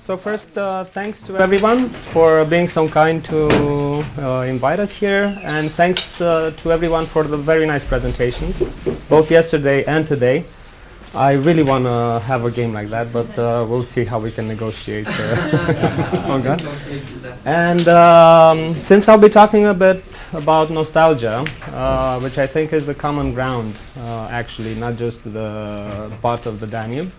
So first, thanks to everyone for being so kind to invite us here, and thanks to everyone for the very nice presentations, both yesterday and today. I really want to have a game like that, but we'll see how we can negotiate on that. And since I'll be talking a bit about nostalgia, which I think is the common ground, actually, not just the part of the Danube,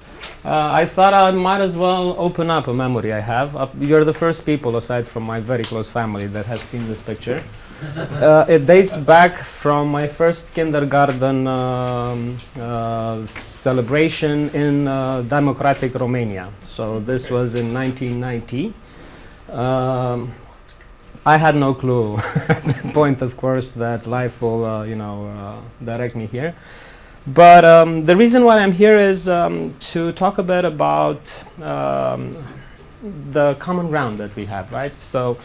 I thought I might as well open up a memory I have. You're the first people, aside from my very close family, that have seen this picture. It dates back from my first kindergarten celebration in democratic Romania. So this was in 1990. I had no clue at that point, of course, that life will, direct me here. But the reason why I'm here is to talk a bit about the common ground that we have, right? So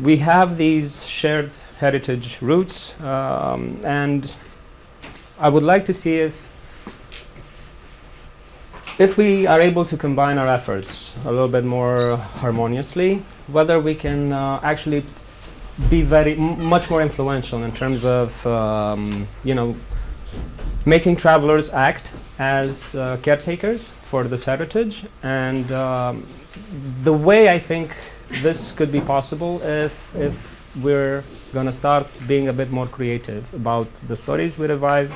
we have these shared heritage roots, and I would like to see if we are able to combine our efforts a little bit more harmoniously, whether we can actually be much more influential in terms of, making travelers act as caretakers for this heritage. And the way I think this could be possible if we're going to start being a bit more creative about the stories we revive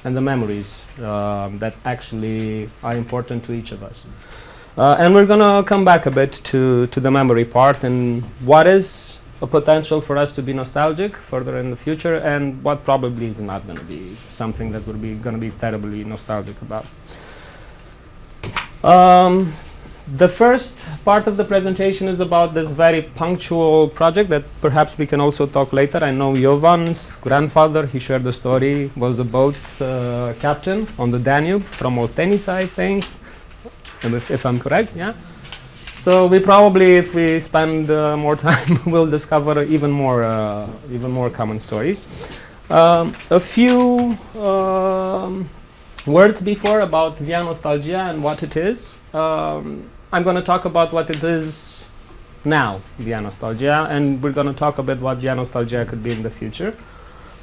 and the memories that actually are important to each of us. And we're going to come back a bit to the memory part and what is a potential for us to be nostalgic further in the future, and what probably is not going to be something that we're going to be terribly nostalgic about. The first part of the presentation is about this very punctual project that perhaps we can also talk later. I know Jovan's grandfather, he shared the story, was a boat captain on the Danube from Oltenica, I think, if I'm correct, yeah? So we probably, if we spend more time, we'll discover even more common stories. A few words before about Via Nostalgia and what it is. I'm going to talk about what it is now, Via Nostalgia, and we're going to talk a bit what Via Nostalgia could be in the future.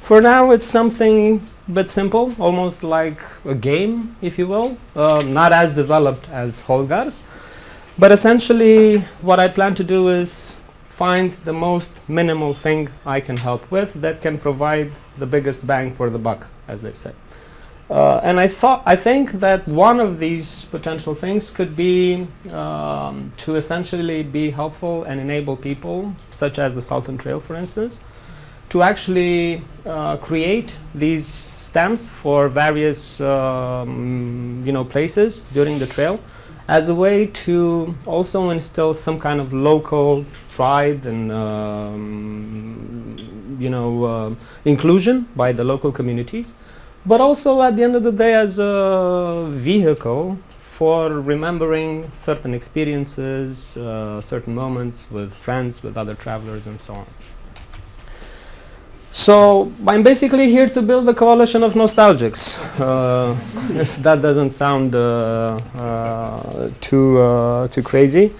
For now, it's something a bit simple, almost like a game, if you will, not as developed as Holgar's. But essentially, what I plan to do is find the most minimal thing I can help with that can provide the biggest bang for the buck, as they say. And I think that one of these potential things could be to essentially be helpful and enable people, such as the Sultan Trail, for instance, to actually create these stamps for various places during the trail, as a way to also instill some kind of local pride and inclusion by the local communities, but also at the end of the day as a vehicle for remembering certain experiences, certain moments with friends, with other travelers, and so on. So I'm basically here to build a coalition of nostalgics, if that doesn't sound too crazy.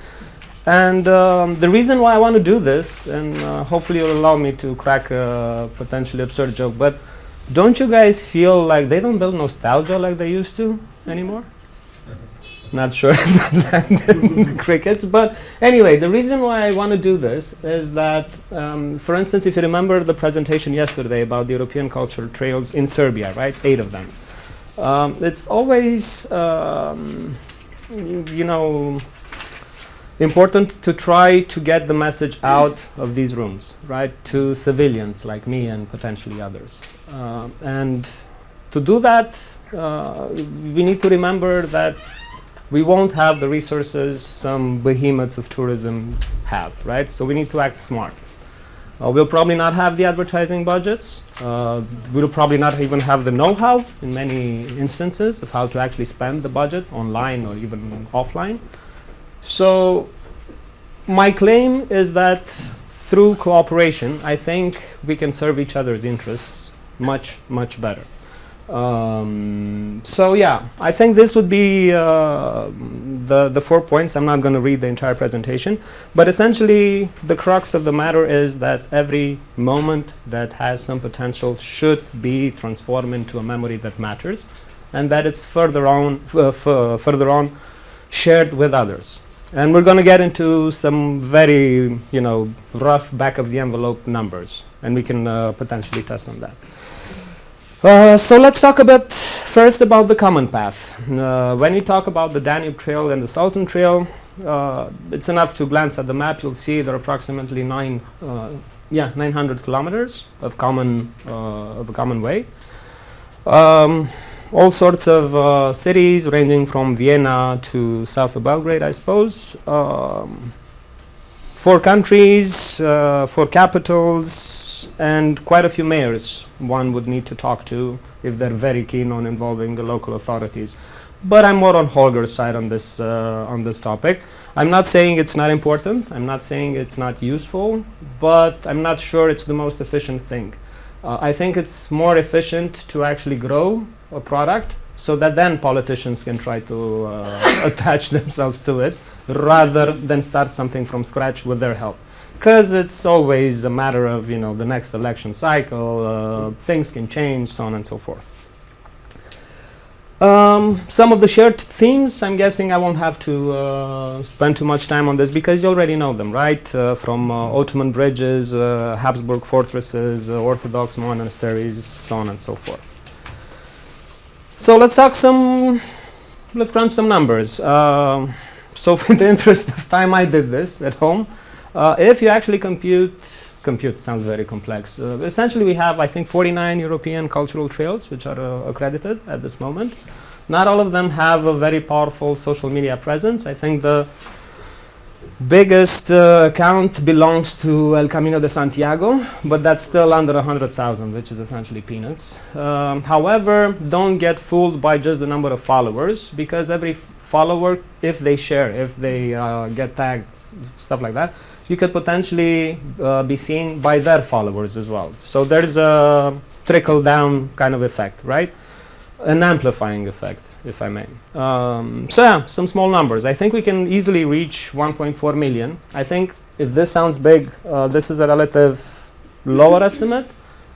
And the reason why I want to do this, and hopefully you'll allow me to crack a potentially absurd joke, but don't you guys feel like they don't build nostalgia like they used to anymore? Not sure if that landed the crickets, but anyway, the reason why I want to do this is that, for instance, if you remember the presentation yesterday about the European cultural trails in Serbia, right? 8 of them. It's always, important to try to get the message out of these rooms, right? To civilians like me and potentially others. And to do that, we need to remember that we won't have the resources some behemoths of tourism have, right? So we need to act smart. We'll probably not have the advertising budgets. We'll probably not even have the know-how in many instances of how to actually spend the budget online or even offline. So my claim is that through cooperation, I think we can serve each other's interests much, much better. So yeah, I think this would be the 4 points. I'm not going to read the entire presentation, but essentially the crux of the matter is that every moment that has some potential should be transformed into a memory that matters, and that it's further on shared with others. And we're going to get into some very, rough back of the envelope numbers, and we can potentially test on that. So let's talk a bit first about the common path. When you talk about the Danube Trail and the Sultan Trail, it's enough to glance at the map. You'll see there are approximately 900 kilometers of a common way. All sorts of cities, ranging from Vienna to south of Belgrade, I suppose. 4 countries, 4 capitals, and quite a few mayors one would need to talk to if they're very keen on involving the local authorities. But I'm more on Holger's side on this topic. I'm not saying it's not important. I'm not saying it's not useful, but I'm not sure it's the most efficient thing. I think it's more efficient to actually grow a product so that then politicians can try to attach themselves to it rather than start something from scratch with their help. Because it's always a matter of, the next election cycle, things can change, so on and so forth. Some of the shared themes, I'm guessing I won't have to spend too much time on this because you already know them, right? From Ottoman bridges, Habsburg fortresses, Orthodox monasteries, so on and so forth. So let's crunch some numbers. So for the interest of time, I did this at home. If you actually compute sounds very complex. Essentially, we have, I think, 49 European cultural trails which are accredited at this moment. Not all of them have a very powerful social media presence. I think the biggest account belongs to El Camino de Santiago, but that's still under 100,000, which is essentially peanuts. However, don't get fooled by just the number of followers, because every follower, if they share, if they get tagged, stuff like that, you could potentially be seen by their followers as well. So there's a trickle-down kind of effect, right? An amplifying effect, if I may. So yeah, some small numbers. I think we can easily reach 1.4 million. I think if this sounds big, this is a relative lower estimate.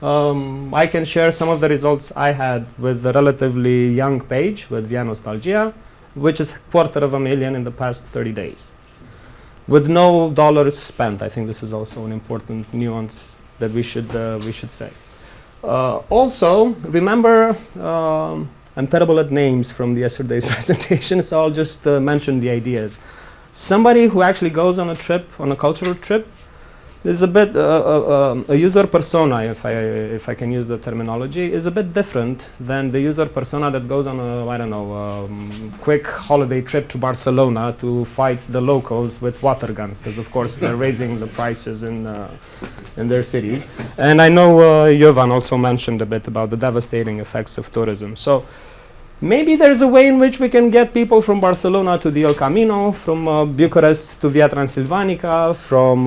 I can share some of the results I had with the relatively young page with Via Nostalgia, which is 250,000 in the past 30 days. With no dollars spent. I think this is also an important nuance that we should say. Also, remember, I'm terrible at names from yesterday's presentation, so I'll just mention the ideas. Somebody who actually goes on a trip, on a cultural trip, is a bit a user persona, if I can use the terminology, is a bit different than the user persona that goes on a quick holiday trip to Barcelona to fight the locals with water guns, because of course they're raising the prices in their cities. And I know Jovan also mentioned a bit about the devastating effects of tourism. So maybe there's a way in which we can get people from Barcelona to the El Camino, from Bucharest to Via Transilvanica, from,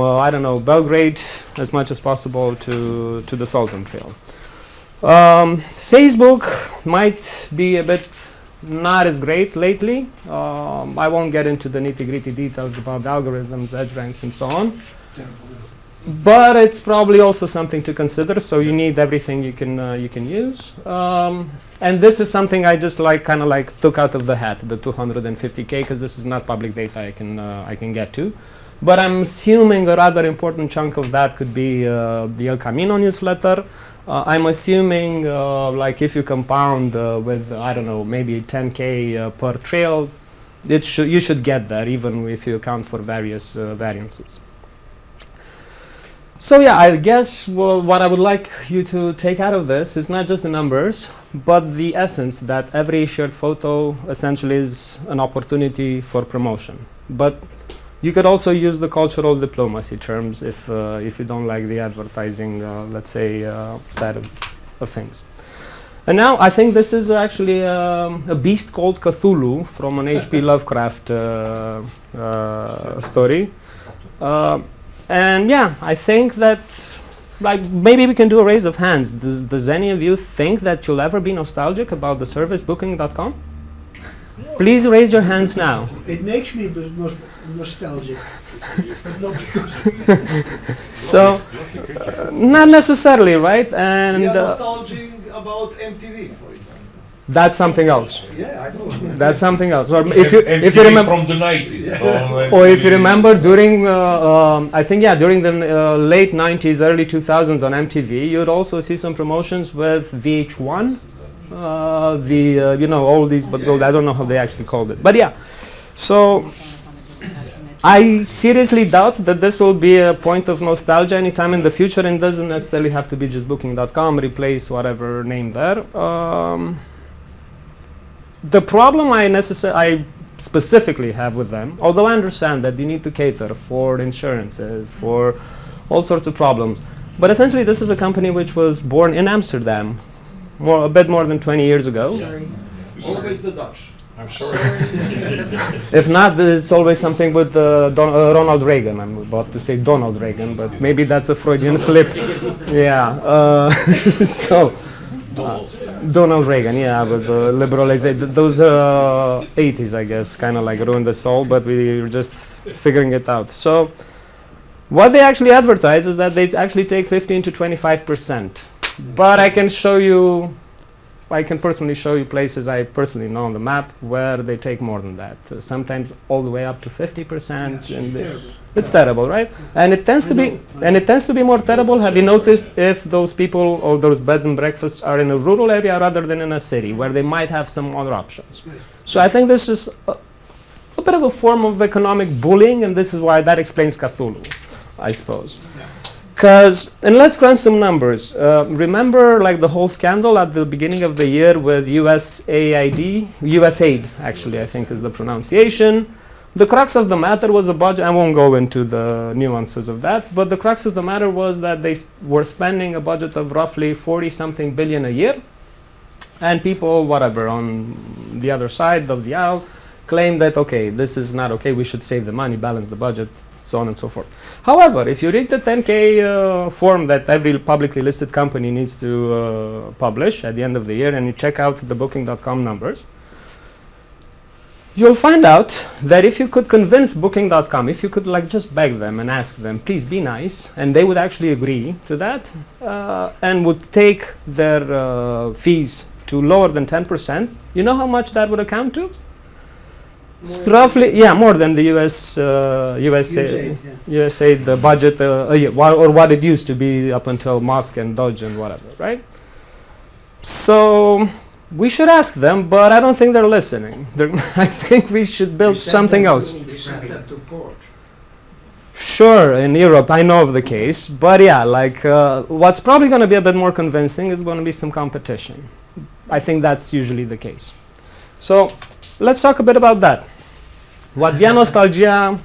Belgrade as much as possible to the Sultan Trail. Facebook might be a bit not as great lately. I won't get into the nitty-gritty details about algorithms, edge ranks, and so on. But it's probably also something to consider, so you need everything you can use. And this is something I just took out of the hat, the 250K, because this is not public data I can get to. But I'm assuming a rather important chunk of that could be the El Camino newsletter. I'm assuming if you compound with, maybe 10K per trail, you should get there, even if you account for various variances. So yeah, I guess what I would like you to take out of this is not just the numbers, but the essence that every shared photo essentially is an opportunity for promotion. But you could also use the cultural diplomacy terms if you don't like the advertising, side of things. And now I think this is actually a beast called Cthulhu from an H.P. Lovecraft story. And yeah, I think that like maybe we can do a raise of hands. Does any of you think that you'll ever be nostalgic about the service Booking.com? Please raise your hands now. It makes me nostalgic, but not because. So, not necessarily, right? And We are nostalgic about MTV, for example. that's something else. Yeah, I know. That's something else. Or If you remember, from the 90s. or if you remember during, I think during the late 90s, early 2000s on MTV, you'd also see some promotions with VH1. All these, but I don't know how they actually called it. But yeah, so I seriously doubt that this will be a point of nostalgia anytime in the future, and doesn't necessarily have to be just Booking.com, replace whatever name there. The problem I specifically have with them, although I understand that you need to cater for insurances, for all sorts of problems, but essentially this is a company which was born in Amsterdam, a bit more than 20 years ago. Always the Dutch. I'm sorry. If not, it's always something with Ronald Reagan. I'm about to say Donald Reagan, but maybe that's a Freudian slip. Yeah. So Donald Reagan, yeah, with the liberalization. Those 80s, I guess, kind of like ruined us all, but we were just figuring it out. So what they actually advertise is that they actually take 15 to 25%. But I can personally show you places I personally know on the map where they take more than that. Sometimes all the way up to 50%. It's terrible, right? And it tends to be more terrible. Have you noticed if those people or those beds and breakfasts are in a rural area rather than in a city where they might have some other options? So I think this is a bit of a form of economic bullying, and this is why that explains Cthulhu, I suppose. And let's crunch some numbers. Remember like the whole scandal at the beginning of the year with USAID actually I think is the pronunciation. The crux of the matter was a budget. I won't go into the nuances of that, but the crux of the matter was that they were spending a budget of roughly 40-something billion a year. And people, whatever, on the other side of the aisle claimed that, okay, this is not okay, we should save the money, balance the budget, so on and so forth. However, if you read the 10K form that every publicly listed company needs to publish at the end of the year, and you check out the Booking.com numbers, you'll find out that if you could convince Booking.com, if you could like just beg them and ask them, please be nice, and they would actually agree to that and would take their fees to lower than 10%, you know how much that would account to? It's roughly, more than the USA, the budget, or what it used to be up until Musk and Dodge and whatever, right? So we should ask them, but I don't think they're listening. I think we should build something else. Sure, in Europe, I know of the case, but yeah, like what's probably going to be a bit more convincing is going to be some competition. I think that's usually the case. So let's talk a bit about that. What Via Nostalgia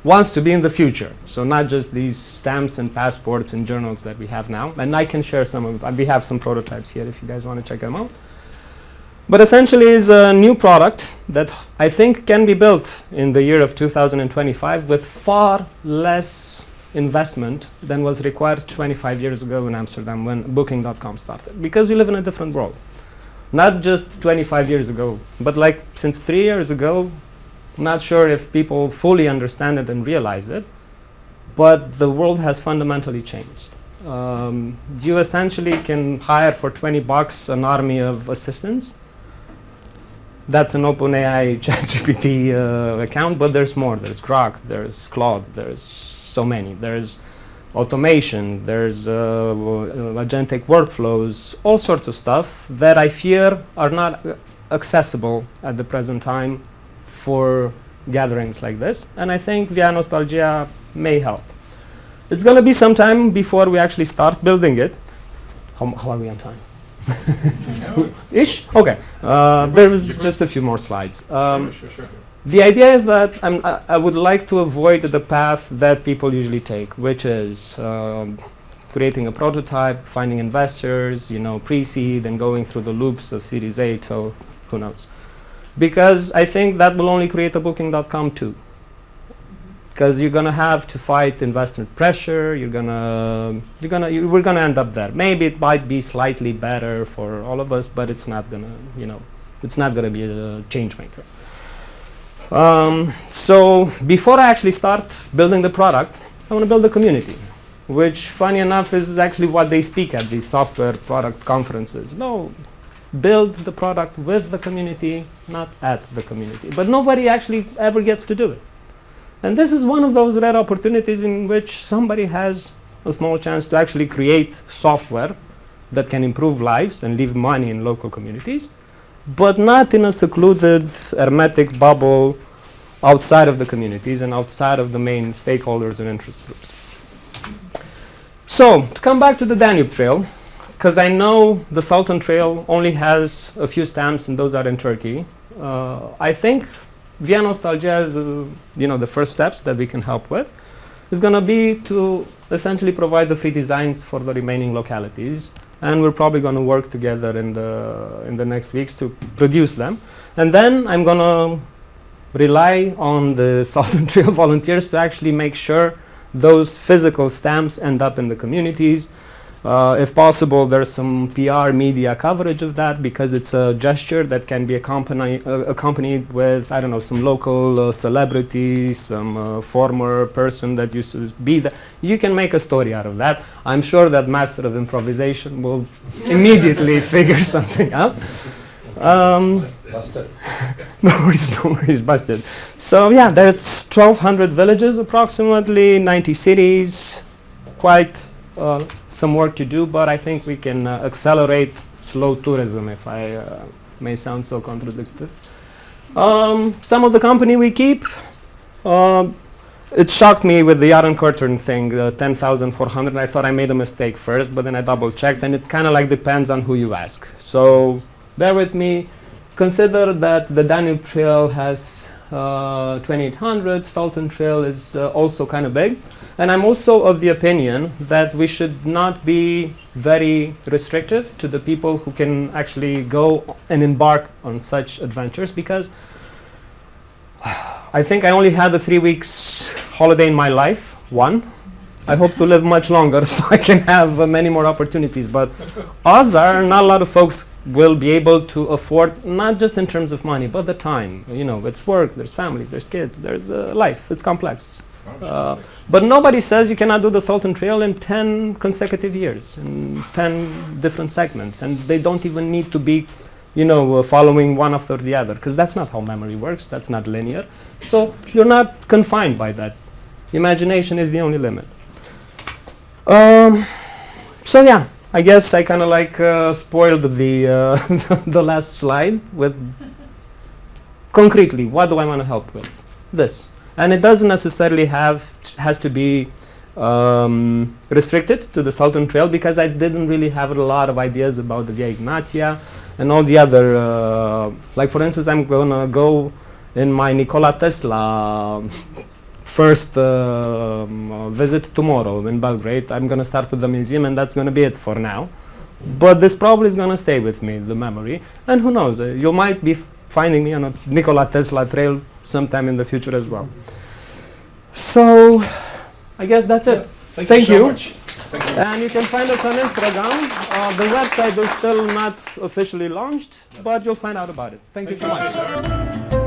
wants to be in the future. So not just these stamps and passports and journals that we have now. And I can share some of them. We have some prototypes here if you guys want to check them out. But essentially is a new product that I think can be built in the year of 2025 with far less investment than was required 25 years ago in Amsterdam when Booking.com started. Because we live in a different world. Not just 25 years ago, but like since 3 years ago, not sure if people fully understand it and realize it, but the world has fundamentally changed. You essentially can hire for $20 an army of assistants. That's an OpenAI ChatGPT account, but there's more. There's Grok, there's Claude, there's so many. There's automation, there's agentic workflows, all sorts of stuff that I fear are not accessible at the present time for gatherings like this. And I think Via Nostalgia may help. It's going to be some time before we actually start building it. How are we on time? Ish? Okay. There's just a few more slides. Sure. The idea is that I would like to avoid the path that people usually take, which is creating a prototype, finding investors, pre-seed, and going through the loops of Series A till who knows. Because I think that will only create a Booking.com too. because you're gonna have to fight investor pressure. We're gonna end up there. Maybe it might be slightly better for all of us, but it's not gonna, it's not gonna be a change maker. So before I actually start building the product, I want to build a community, which, funny enough, is actually what they speak at these software product conferences. No, build the product with the community, not at the community. But nobody actually ever gets to do it. And this is one of those rare opportunities in which somebody has a small chance to actually create software that can improve lives and leave money in local communities, but not in a secluded, hermetic bubble outside of the communities and outside of the main stakeholders and interest groups. So, to come back to the Danube Trail, because I know the Sultan Trail only has a few stamps and those are in Turkey, I think Via Nostalgia is, the first steps that we can help with is going to be to essentially provide the free designs for the remaining localities, and we're probably going to work together in the next weeks to produce them. And then I'm going to rely on the Sultan Trail volunteers to actually make sure those physical stamps end up in the communities. If possible, there's some PR media coverage of that, because it's a gesture that can be accompanied with, I don't know, some local celebrity, some former person that used to be there. You can make a story out of that. I'm sure that Master of Improvisation will immediately figure something out. Busted. No worries, busted. So yeah, there's 1,200 villages approximately, 90 cities, quite some work to do, but I think we can accelerate slow tourism, if I may sound so contradictory. Some of the company we keep, it shocked me with the Iron Curtain thing, the 10,400. I thought I made a mistake first, but then I double checked, and it kind of like depends on who you ask. So bear with me. Consider that the Danube Trail has 2,800, Sultan Trail is also kind of big. And I'm also of the opinion that we should not be very restrictive to the people who can actually go and embark on such adventures, because I think I only had a 3 weeks holiday in my life, one. I hope to live much longer so I can have many more opportunities, but odds are not a lot of folks will be able to afford, not just in terms of money, but the time. It's work, there's families, there's kids, there's life, it's complex. But nobody says you cannot do the Sultan Trail in 10 consecutive years, in 10 different segments, and they don't even need to be, following one after the other, because that's not how memory works, that's not linear. So you're not confined by that. Imagination is the only limit. So yeah, I guess I kind of like spoiled the the last slide with concretely what do I want to help with this, and it doesn't necessarily has to be restricted to the Sultan Trail, because I didn't really have a lot of ideas about the Via Ignatia and all the other like, for instance, I'm gonna go in my Nikola Tesla first visit tomorrow in Belgrade. I'm going to start with the museum, and that's going to be it for now. But this probably is going to stay with me, the memory. And who knows, you might be finding me on a Nikola Tesla trail sometime in the future as well. So I guess that's it. Thank you. So much. Thank you. And you can find us on Instagram. The website is still not officially launched, but you'll find out about it. Thank you so much. Cezar.